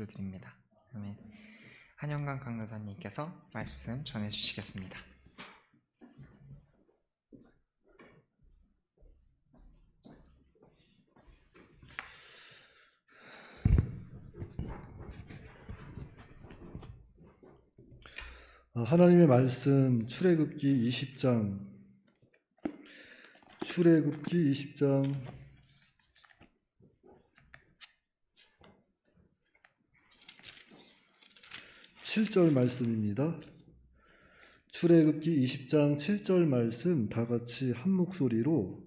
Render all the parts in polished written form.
기도드립니다. 아멘. 한영강 강사님께서 말씀 전해주시겠습니다. 하나님의 말씀 출애굽기 20장 7절 말씀입니다. 출애굽기 20장 7절 말씀 다 같이 한 목소리로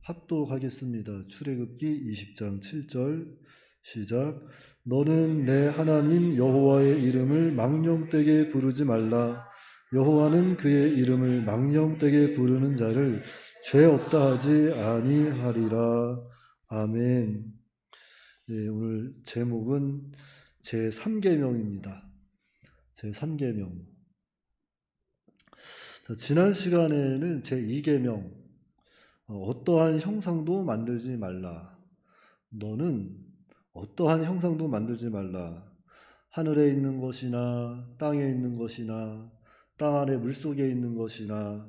합독하겠습니다. 출애굽기 20장 7절 시작. 너는 내 하나님 여호와의 이름을 망령되게 부르지 말라. 여호와는 그의 이름을 망령되게 부르는 자를 죄 없다 하지 아니하리라. 아멘. 네, 오늘 제목은 제3계명입니다. 제3계명. 지난 시간에는 제2계명, 어떠한 형상도 만들지 말라. 너는 어떠한 형상도 만들지 말라. 하늘에 있는 것이나 땅에 있는 것이나 땅 아래 물속에 있는 것이나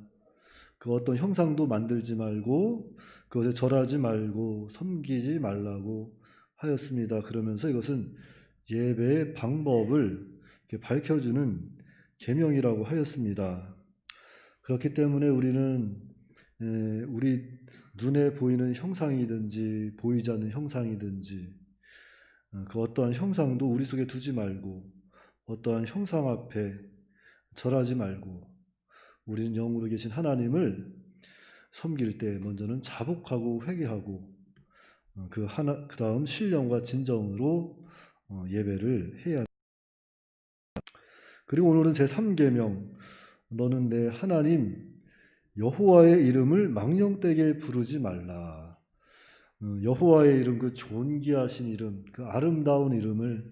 그 어떤 형상도 만들지 말고 그것에 절하지 말고 섬기지 말라고 하였습니다. 그러면서 이것은 예배의 방법을 밝혀주는 계명이라고 하였습니다. 그렇기 때문에 우리는 우리 눈에 보이는 형상이든지 보이지 않는 형상이든지 그 어떠한 형상도 우리 속에 두지 말고 어떠한 형상 앞에 절하지 말고 우리는 영으로 계신 하나님을 섬길 때 먼저는 자복하고 회개하고 그 다음 신령과 진정으로 예배를 해야 합니다. 그리고 오늘은 제3계명, 너는 내 하나님 여호와의 이름을 망령되게 부르지 말라. 여호와의 이름, 그 존귀하신 이름, 그 아름다운 이름을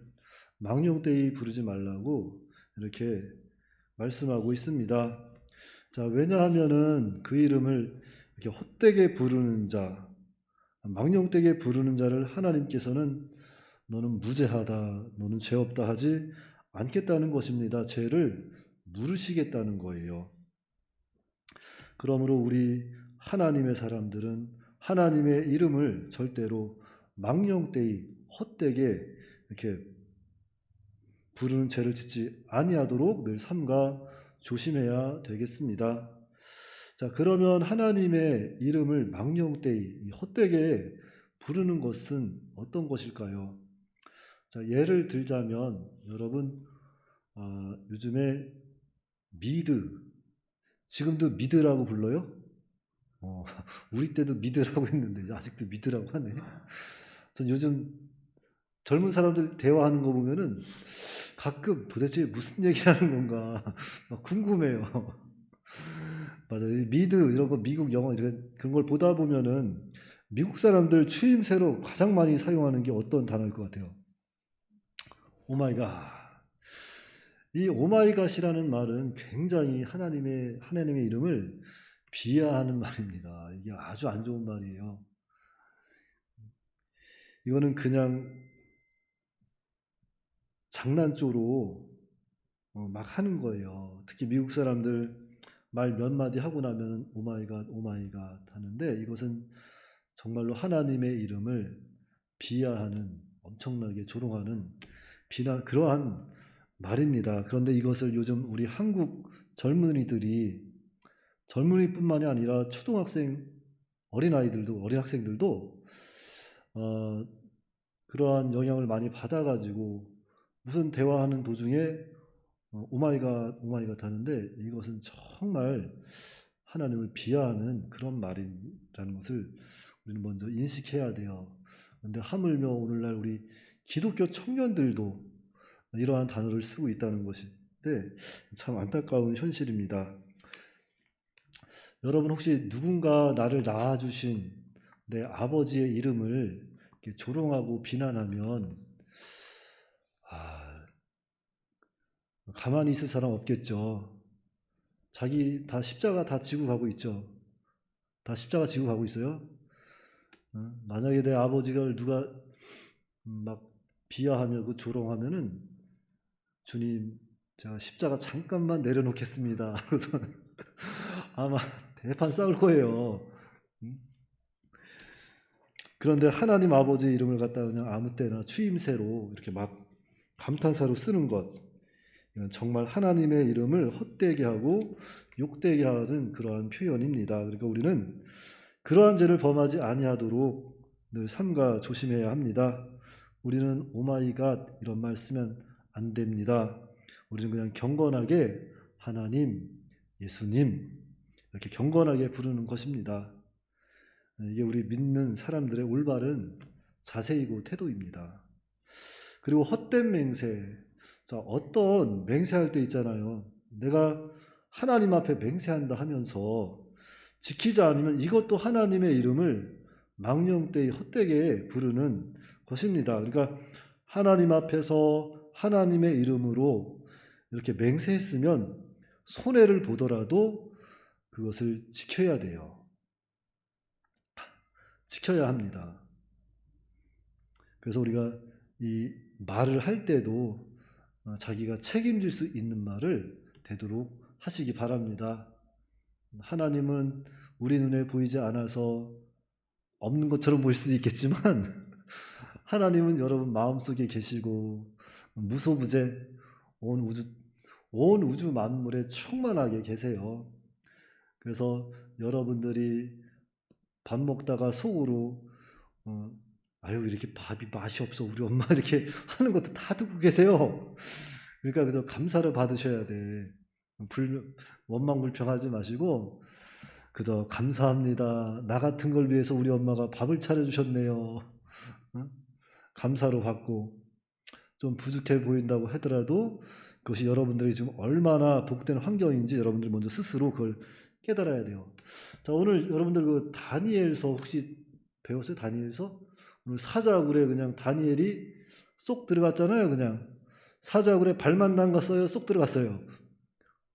망령되이 부르지 말라고 이렇게 말씀하고 있습니다. 자, 왜냐하면은 그 이름을 이렇게 헛되게 부르는 자, 망령되게 부르는 자를 하나님께서는 너는 무죄하다, 너는 죄 없다 하지 않겠다는 것입니다. 죄를 물으시겠다는 거예요. 그러므로 우리 하나님의 사람들은 하나님의 이름을 절대로 망령되이 헛되게 이렇게 부르는 죄를 짓지 아니하도록 늘 삼가 조심해야 되겠습니다. 자, 그러면 하나님의 이름을 망령되이 헛되게 부르는 것은 어떤 것일까요? 자, 예를 들자면 여러분 요즘에 미드, 지금도 미드라고 불러요? 우리 때도 미드라고 했는데 아직도 미드라고 하네. 전 요즘 젊은 사람들 대화하는 거 보면은 가끔 도대체 무슨 얘기하는 건가 궁금해요. 맞아요. 미드 이런 거 미국 영어 이런 그런 걸 보다 보면은 미국 사람들 추임새로 가장 많이 사용하는 게 어떤 단어일 것 같아요? 오마이갓. 이 오마이갓이라는 말은 굉장히 하나님의 이름을 비하하는 말입니다. 이게 아주 안 좋은 말이에요. 이거는 그냥 장난조로 막 하는 거예요. 특히 미국 사람들 말 몇 마디 하고 나면 오마이갓 오마이갓 하는데 이것은 정말로 하나님의 이름을 비하하는 엄청나게 조롱하는 비난 그러한 말입니다. 그런데 이것을 요즘 우리 한국 젊은이뿐만이 아니라 초등학생 어린 학생들도 그러한 영향을 많이 받아가지고 무슨 대화하는 도중에 오마이갓 오마이갓 하는데 이것은 정말 하나님을 비하하는 그런 말이라는 것을 우리는 먼저 인식해야 돼요. 그런데 하물며 오늘날 우리 기독교 청년들도 이러한 단어를 쓰고 있다는 것인데 참 안타까운 현실입니다. 여러분 혹시 누군가 나를 낳아주신 내 아버지의 이름을 이렇게 조롱하고 비난하면 가만히 있을 사람 없겠죠. 자기 다 십자가 다 지고 가고 있죠. 다 십자가 지고 가고 있어요. 만약에 내 아버지를 누가 막 비하하며 그 조롱하면은 주님 제가 십자가 잠깐만 내려놓겠습니다. 그래서 아마 대판 싸울 거예요. 음? 그런데 하나님 아버지의 이름을 갖다 그냥 아무 때나 추임새로 이렇게 막 감탄사로 쓰는 것, 이건 정말 하나님의 이름을 헛되게 하고 욕되게 하는 그러한 표현입니다. 그러니까 우리는 그러한 죄를 범하지 아니하도록 늘 삼가 조심해야 합니다. 우리는 오마이갓 이런 말 쓰면 안 됩니다. 우리는 그냥 경건하게 하나님, 예수님 이렇게 경건하게 부르는 것입니다. 이게 우리 믿는 사람들의 올바른 자세이고 태도입니다. 그리고 헛된 맹세. 자, 어떤 맹세할 때 있잖아요. 내가 하나님 앞에 맹세한다 하면서 지키지 않으면 이것도 하나님의 이름을 망령되이 헛되게 부르는 것입니다. 그러니까 하나님 앞에서 하나님의 이름으로 이렇게 맹세했으면 손해를 보더라도 그것을 지켜야 돼요. 지켜야 합니다. 그래서 우리가 이 말을 할 때도 자기가 책임질 수 있는 말을 되도록 하시기 바랍니다. 하나님은 우리 눈에 보이지 않아서 없는 것처럼 보일 수도 있겠지만 하나님은 여러분 마음속에 계시고 무소부재 온 우주 만물에 충만하게 계세요. 그래서 여러분들이 밥 먹다가 속으로 아유 이렇게 밥이 맛이 없어 우리 엄마 이렇게 하는 것도 다 듣고 계세요. 그러니까 그저 감사를 받으셔야 돼. 원망 불평하지 마시고 그저 감사합니다. 나 같은 걸 위해서 우리 엄마가 밥을 차려주셨네요. 감사로 받고 좀 부족해 보인다고 하더라도 그것이 여러분들이 지금 얼마나 복된 환경인지 여러분들이 먼저 스스로 그걸 깨달아야 돼요. 자, 오늘 여러분들 그 다니엘서 혹시 배웠어요? 다니엘서? 오늘 사자굴에 그냥 다니엘이 쏙 들어갔잖아요. 그냥 사자굴에 발만 담갔어요. 쏙 들어갔어요.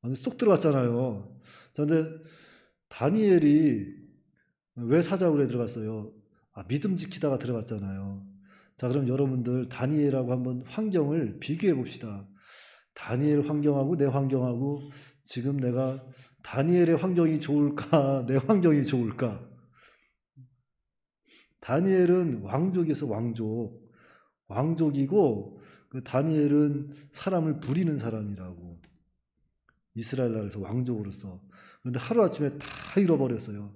완전 쏙 들어갔잖아요. 자, 근데 다니엘이 왜 사자굴에 들어갔어요? 믿음 지키다가 들어갔잖아요. 자, 그럼 여러분들 다니엘하고 한번 환경을 비교해 봅시다. 다니엘 환경하고 내 환경하고 지금 내가 다니엘의 환경이 좋을까? 내 환경이 좋을까? 다니엘은 왕족에서 왕족이고 그 다니엘은 사람을 부리는 사람이라고 이스라엘 나라에서 왕족으로서. 그런데 하루아침에 다 잃어버렸어요.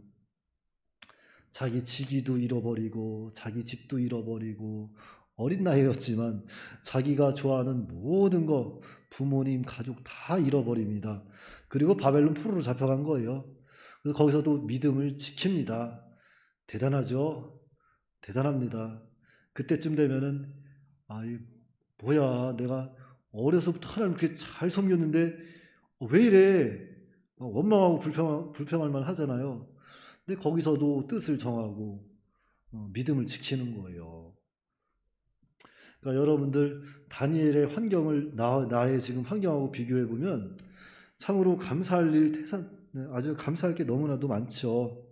자기 직위도 잃어버리고 자기 집도 잃어버리고 어린 나이였지만 자기가 좋아하는 모든 거 부모님 가족 다 잃어버립니다. 그리고 바벨론 포로로 잡혀간 거예요. 그래서 거기서도 믿음을 지킵니다. 대단하죠? 대단합니다. 그때쯤 되면은 뭐야 내가 어려서부터 하나님 그렇게 잘 섬겼는데 왜 이래 원망하고 불평할 만 하잖아요. 근데 거기서도 뜻을 정하고 믿음을 지키는 거예요. 그러니까 여러분들 다니엘의 환경을 나의 지금 환경하고 비교해 보면 참으로 감사할 일 아주 감사할 게 너무나도 많죠.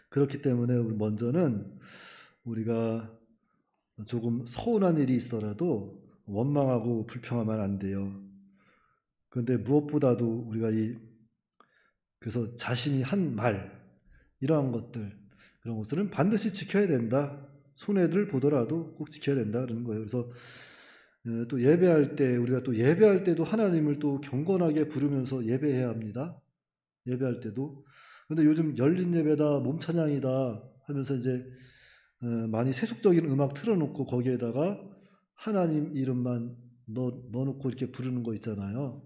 그렇기 때문에 먼저는 우리가 조금 서운한 일이 있어라도 원망하고 불평하면 안 돼요. 그런데 무엇보다도 우리가 그래서 자신이 한 말 이러한 것들 그런 것들은 반드시 지켜야 된다. 손해를 보더라도 꼭 지켜야 된다 그러는 거예요. 그래서 또 예배할 때 우리가 또 예배할 때도 하나님을 또 경건하게 부르면서 예배해야 합니다. 예배할 때도. 그런데 요즘 열린 예배다 몸 찬양이다 하면서 이제 많이 세속적인 음악 틀어놓고 거기에다가 하나님 이름만 넣어놓고 이렇게 부르는 거 있잖아요.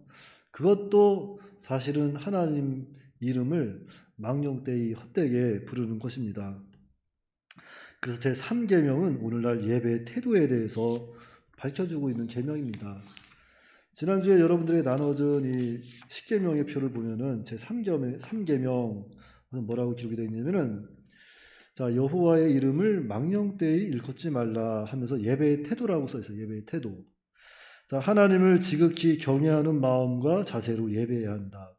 그것도 사실은 하나님 이름을 망령되이 헛되게 부르는 것입니다. 그래서 제 3계명은 오늘날 예배의 태도에 대해서 밝혀주고 있는 계명입니다. 지난주에 여러분들에게 나눠준 이 10계명의 표를 보면은 제 3계명 뭐라고 기록이 되어 있냐면은 자, 여호와의 이름을 망령되이 일컫지 말라 하면서 예배의 태도라고 써 있어요. 예배의 태도. 자, 하나님을 지극히 경외하는 마음과 자세로 예배해야 한다.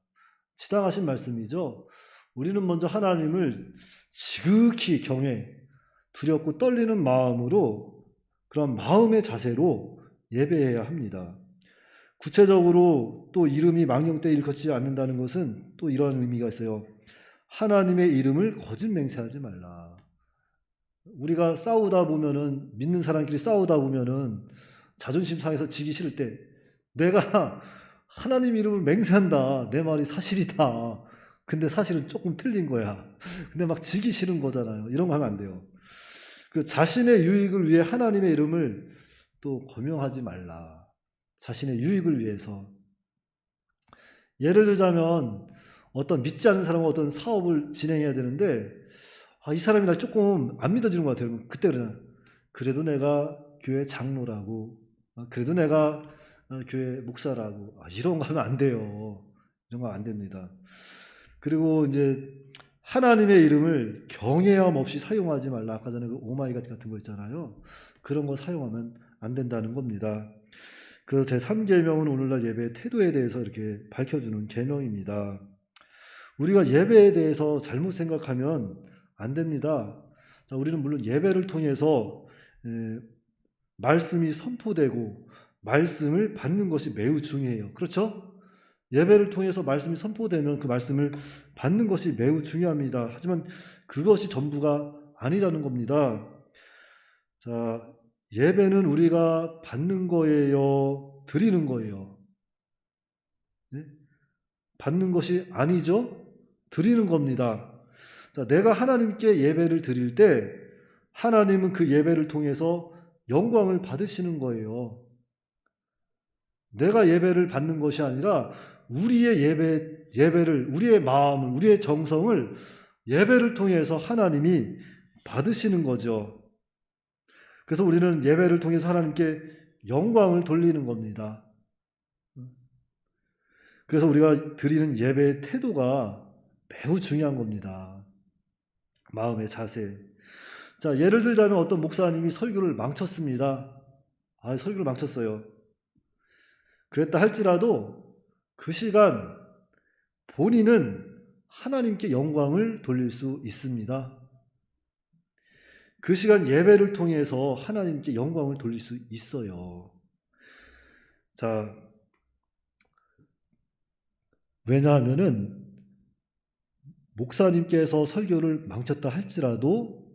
지당하신 말씀이죠. 우리는 먼저 하나님을 지극히 경외, 두렵고 떨리는 마음으로 그런 마음의 자세로 예배해야 합니다. 구체적으로 또 이름이 망령되이 일컫지 않는다는 것은 또 이러한 의미가 있어요. 하나님의 이름을 거짓 맹세하지 말라. 우리가 싸우다 보면은, 믿는 사람끼리 싸우다 보면은 자존심 상해서 지기 싫을 때 내가 하나님 이름을 맹세한다. 내 말이 사실이다. 근데 사실은 조금 틀린 거야. 근데 막 지기 싫은 거잖아요. 이런 거 하면 안 돼요. 그 자신의 유익을 위해 하나님의 이름을 또 거명하지 말라. 자신의 유익을 위해서. 예를 들자면 어떤 믿지 않는 사람과 어떤 사업을 진행해야 되는데 이 사람이 날 조금 안 믿어주는 것 같아요. 그때 그러잖아. 그래도 내가 교회 장로라고, 그래도 내가 교회 목사라고, 이런 거 하면 안 돼요. 이런 거 안 됩니다. 그리고 이제 하나님의 이름을 경외함 없이 사용하지 말라. 아까 전에 그 오마이갓 같은 거 있잖아요. 그런 거 사용하면 안 된다는 겁니다. 그래서 제3계명은 오늘날 예배의 태도에 대해서 이렇게 밝혀주는 계명입니다. 우리가 예배에 대해서 잘못 생각하면 안 됩니다. 자, 우리는 물론 예배를 통해서 말씀이 선포되고 말씀을 받는 것이 매우 중요해요. 그렇죠? 예배를 통해서 말씀이 선포되면 그 말씀을 받는 것이 매우 중요합니다. 하지만 그것이 전부가 아니라는 겁니다. 자, 예배는 우리가 받는 거예요? 드리는 거예요? 네? 받는 것이 아니죠? 드리는 겁니다. 자, 내가 하나님께 예배를 드릴 때 하나님은 그 예배를 통해서 영광을 받으시는 거예요. 내가 예배를 받는 것이 아니라 우리의 예배를, 우리의 마음을, 우리의 정성을 예배를 통해서 하나님이 받으시는 거죠. 그래서 우리는 예배를 통해서 하나님께 영광을 돌리는 겁니다. 그래서 우리가 드리는 예배의 태도가 매우 중요한 겁니다. 마음의 자세. 자, 예를 들자면 어떤 목사님이 설교를 망쳤습니다. 설교를 망쳤어요. 그랬다 할지라도 그 시간 본인은 하나님께 영광을 돌릴 수 있습니다. 그 시간 예배를 통해서 하나님께 영광을 돌릴 수 있어요. 자, 왜냐하면은 목사님께서 설교를 망쳤다 할지라도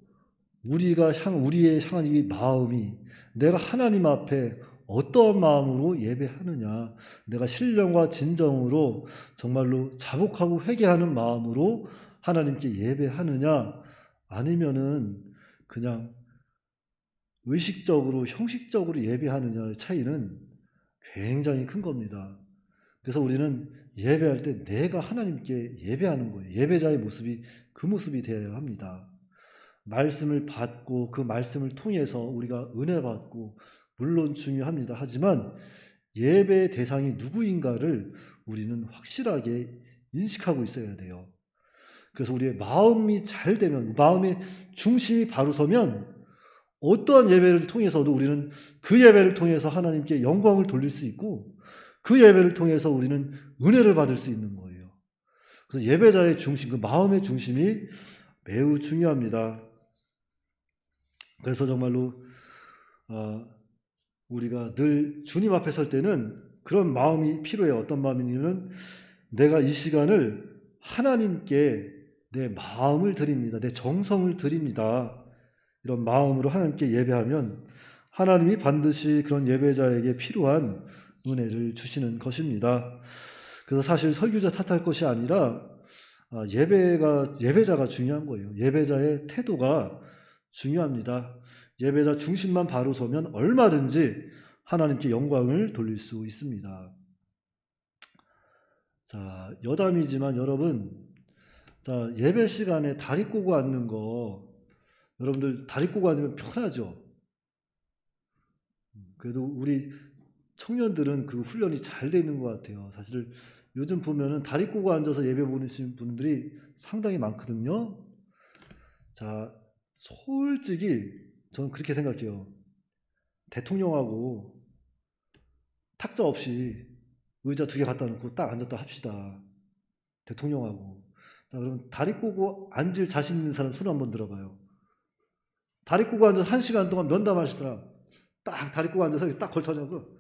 우리의 향한 이 마음이 내가 하나님 앞에 어떠한 마음으로 예배하느냐, 내가 신령과 진정으로 정말로 자복하고 회개하는 마음으로 하나님께 예배하느냐, 아니면은 그냥 의식적으로 형식적으로 예배하느냐의 차이는 굉장히 큰 겁니다. 그래서 우리는 예배할 때 내가 하나님께 예배하는 거예요. 예배자의 모습이 그 모습이 되어야 합니다. 말씀을 받고 그 말씀을 통해서 우리가 은혜 받고 물론 중요합니다. 하지만 예배의 대상이 누구인가를 우리는 확실하게 인식하고 있어야 돼요. 그래서 우리의 마음이 잘 되면, 마음의 중심이 바로 서면 어떠한 예배를 통해서도 우리는 그 예배를 통해서 하나님께 영광을 돌릴 수 있고 그 예배를 통해서 우리는 은혜를 받을 수 있는 거예요. 그래서 예배자의 중심, 그 마음의 중심이 매우 중요합니다. 그래서 정말로 우리가 늘 주님 앞에 설 때는 그런 마음이 필요해요. 어떤 마음이냐면 내가 이 시간을 하나님께 내 마음을 드립니다. 내 정성을 드립니다. 이런 마음으로 하나님께 예배하면 하나님이 반드시 그런 예배자에게 필요한 은혜를 주시는 것입니다. 그래서 사실 설교자 탓할 것이 아니라 예배자가 중요한 거예요. 예배자의 태도가 중요합니다. 예배자 중심만 바로 서면 얼마든지 하나님께 영광을 돌릴 수 있습니다. 자, 여담이지만 여러분, 자, 예배 시간에 다리 꼬고 앉는 거, 여러분들 다리 꼬고 앉으면 편하죠? 그래도 우리 청년들은 그 훈련이 잘 돼 있는 것 같아요. 사실 요즘 보면은 다리 꼬고 앉아서 예배 보내시는 분들이 상당히 많거든요. 자, 솔직히 저는 그렇게 생각해요. 대통령하고 탁자 없이 의자 2개 갖다 놓고 딱 앉았다 합시다. 대통령하고. 자, 그럼 다리 꼬고 앉을 자신 있는 사람 손 한번 들어봐요. 다리 꼬고 앉아서 1시간 동안 면담하실 사람 딱 다리 꼬고 앉아서 딱 걸터냐고.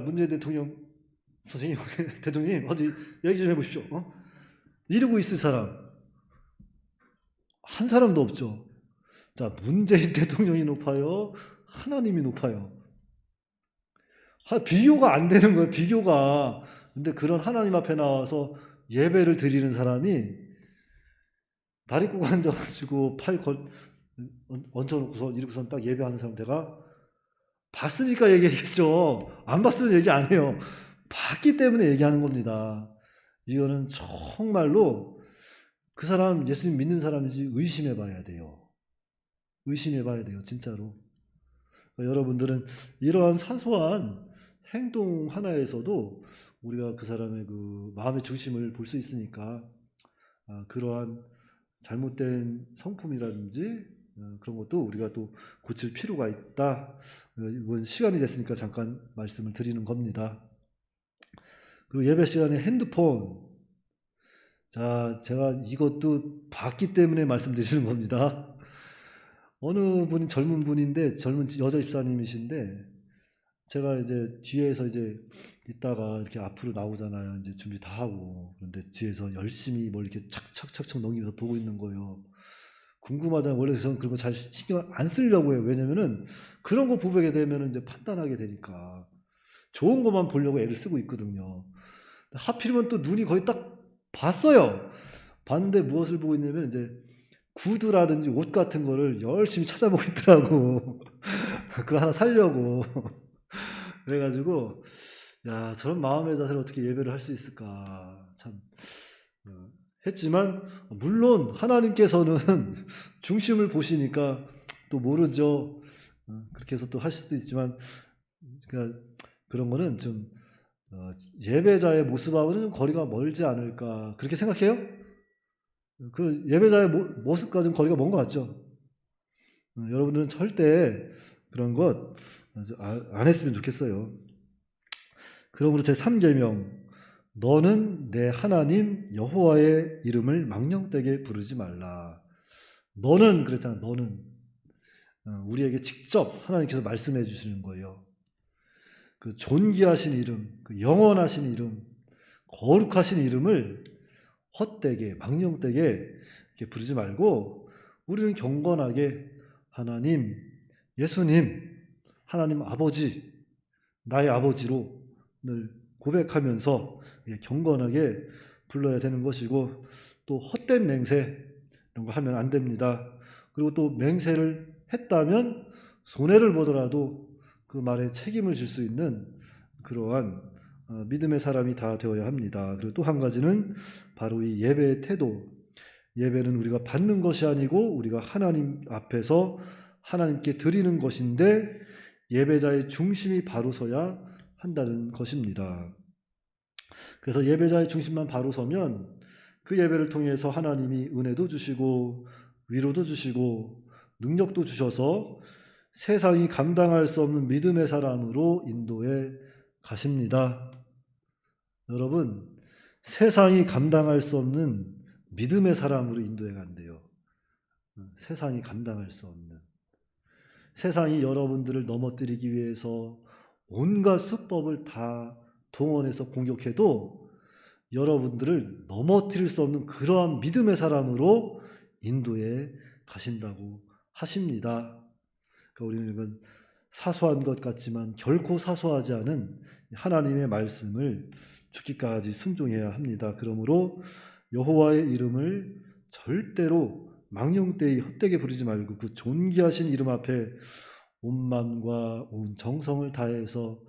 문재인 대통령 선생님, 대통령님 어디 얘기 좀 해보십시오. 이러고 있을 사람 한 사람도 없죠. 자, 문재인 대통령이 높아요? 하나님이 높아요? 비교가 안 되는 거예요, 비교가. 근데 그런 하나님 앞에 나와서 예배를 드리는 사람이 다리 꼬고 앉아가지고 얹혀놓고서 이러고선 딱 예배하는 사람 내가 봤으니까 얘기했죠. 안 봤으면 얘기 안 해요. 봤기 때문에 얘기하는 겁니다. 이거는 정말로 그 사람 예수님 믿는 사람인지 의심해 봐야 돼요. 의심해 봐야 돼요, 진짜로. 여러분들은 이러한 사소한 행동 하나에서도 우리가 그 사람의 그 마음의 중심을 볼 수 있으니까 그러한 잘못된 성품이라든지 그런 것도 우리가 또 고칠 필요가 있다. 이번 시간이 됐으니까 잠깐 말씀을 드리는 겁니다. 그리고 예배 시간에 핸드폰. 자, 제가 이것도 봤기 때문에 말씀드리는 겁니다. 어느 분이 젊은 분인데, 젊은 여자 집사님이신데, 제가 이제 뒤에서 이제 있다가 이렇게 앞으로 나오잖아요. 이제 준비 다 하고. 그런데 뒤에서 열심히 뭘 이렇게 착착착착 넘기면서 보고 있는 거예요. 궁금하잖아요. 원래 저는 그런 거 잘 신경 안 쓰려고 해요. 왜냐면은 그런 거 보게 되면 이제 판단하게 되니까. 좋은 것만 보려고 애를 쓰고 있거든요. 하필이면 또 눈이 거의 딱 봤어요. 봤는데 무엇을 보고 있냐면 이제 구두라든지 옷 같은 거를 열심히 찾아보고 있더라고. 그거 하나 사려고. 그래가지고 야, 저런 마음의 자세로 어떻게 예배를 할 수 있을까 참 했지만 물론 하나님께서는 중심을 보시니까 또 모르죠. 그렇게 해서 또 하실 수도 있지만 그러니까 그런 거는 좀 예배자의 모습하고는 좀 거리가 멀지 않을까 그렇게 생각해요? 그 예배자의 모습과 좀 거리가 먼 것 같죠? 여러분들은 절대 그런 것 안 했으면 좋겠어요. 그러므로 제3계명 너는 내 하나님 여호와의 이름을 망령되게 부르지 말라. 너는 그랬잖아. 너는 우리에게 직접 하나님께서 말씀해 주시는 거예요. 그 존귀하신 이름, 그 영원하신 이름, 거룩하신 이름을 헛되게 망령되게 이렇게 부르지 말고 우리는 경건하게 하나님, 예수님, 하나님 아버지, 나의 아버지로 늘 고백하면서 경건하게 불러야 되는 것이고 또 헛된 맹세 이런 거 하면 안 됩니다. 그리고 또 맹세를 했다면 손해를 보더라도 그 말에 책임을 질 수 있는 그러한 믿음의 사람이 다 되어야 합니다. 그리고 또 한 가지는 바로 이 예배의 태도. 예배는 우리가 받는 것이 아니고 우리가 하나님 앞에서 하나님께 드리는 것인데 예배자의 중심이 바로 서야 한다는 것입니다. 그래서 예배자의 중심만 바로 서면 그 예배를 통해서 하나님이 은혜도 주시고 위로도 주시고 능력도 주셔서 세상이 감당할 수 없는 믿음의 사람으로 인도해 가십니다. 여러분, 세상이 감당할 수 없는 믿음의 사람으로 인도해 간대요. 세상이 감당할 수 없는. 세상이 여러분들을 넘어뜨리기 위해서 온갖 수법을 다 동원해서 공격해도 여러분들을 넘어뜨릴 수 없는 그러한 믿음의 사람으로 인도해 가신다고 하십니다. 그러니까 우리는 이건 사소한 것 같지만 결코 사소하지 않은 하나님의 말씀을 죽기까지 순종해야 합니다. 그러므로 여호와의 이름을 절대로 망령되이 헛되게 부르지 말고 그 존귀하신 이름 앞에 온 마음과 온 정성을 다해서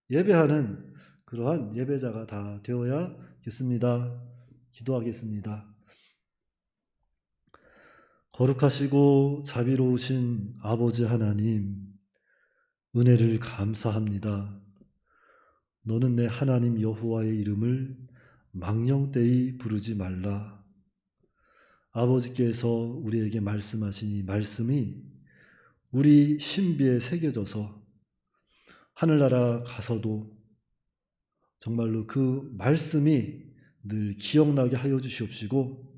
예배하는 그러한 예배자가 다 되어야겠습니다. 기도하겠습니다. 거룩하시고 자비로우신 아버지 하나님, 은혜를 감사합니다. 너는 내 하나님 여호와의 이름을 망령되이 부르지 말라. 아버지께서 우리에게 말씀하신 이 말씀이 우리 신비에 새겨져서 하늘나라 가서도 정말로 그 말씀이 늘 기억나게 하여 주시옵시고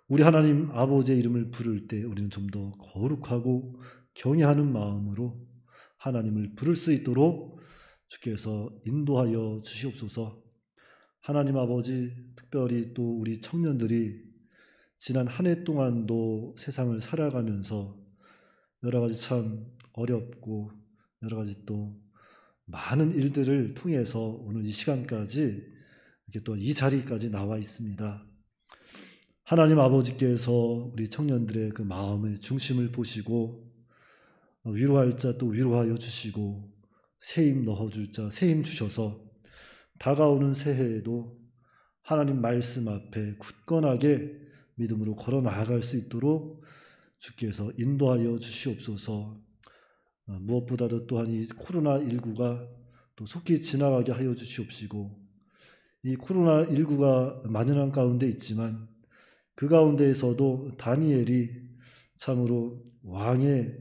우리 하나님 아버지의 이름을 부를 때 우리는 좀 더 거룩하고 경외하는 마음으로 하나님을 부를 수 있도록 주께서 인도하여 주시옵소서. 하나님 아버지, 특별히 또 우리 청년들이 지난 한 해 동안도 세상을 살아가면서 여러 가지 참 어렵고 여러 가지 또 많은 일들을 통해서 오늘 이 시간까지 이렇게 또 이 자리까지 나와 있습니다. 하나님 아버지께서 우리 청년들의 그 마음의 중심을 보시고 위로할 자 또 위로하여 주시고 새 힘 넣어줄 자 새 힘 주셔서 다가오는 새해에도 하나님 말씀 앞에 굳건하게 믿음으로 걸어 나아갈 수 있도록 주께서 인도하여 주시옵소서. 무엇보다도 또한 이 코로나19가 또 속히 지나가게 하여 주시옵시고, 이 코로나19가 만연한 가운데 있지만 그 가운데에서도 다니엘이 참으로 왕의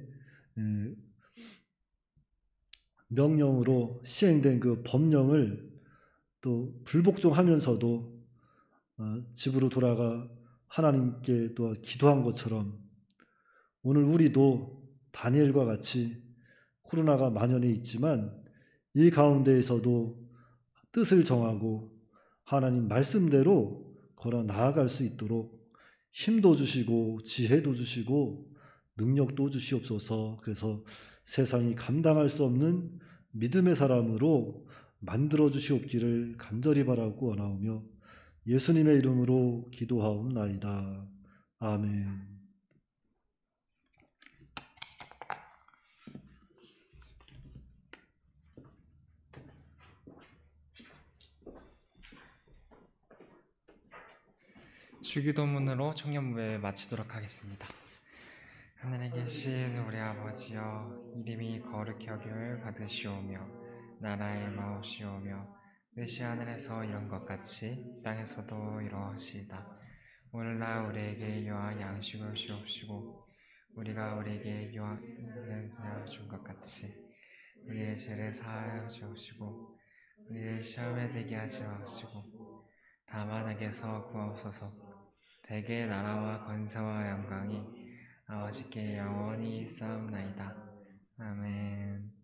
명령으로 시행된 그 법령을 또 불복종하면서도 집으로 돌아가 하나님께 또 기도한 것처럼 오늘 우리도 다니엘과 같이 코로나가 만연해 있지만 이 가운데에서도 뜻을 정하고 하나님 말씀대로 걸어 나아갈 수 있도록 힘도 주시고 지혜도 주시고 능력도 주시옵소서. 그래서 세상이 감당할 수 없는 믿음의 사람으로 만들어 주시옵기를 간절히 바라고 원하오며 예수님의 이름으로 기도하옵나이다. 아멘. 주기도문으로 청년부회 마치도록 하겠습니다. 하늘에 계신 우리 아버지여, 이름이 거룩히 여김을 받으시오며 나라의 마옵시오며 뜻이 하늘에서 이룬 것 같이 땅에서도 이루어지이다. 오늘날 우리에게 유한 양식을 주옵시고 우리가 우리에게 유한 양식을 준 것 같이 우리의 죄를 사하여 주옵시고 우리를 시험에 들게 하지 마시고 다만 악에서 구하옵소서. 대개 나라와 권세와 영광이 아버지께 영원히 있사옵나이다. 아멘.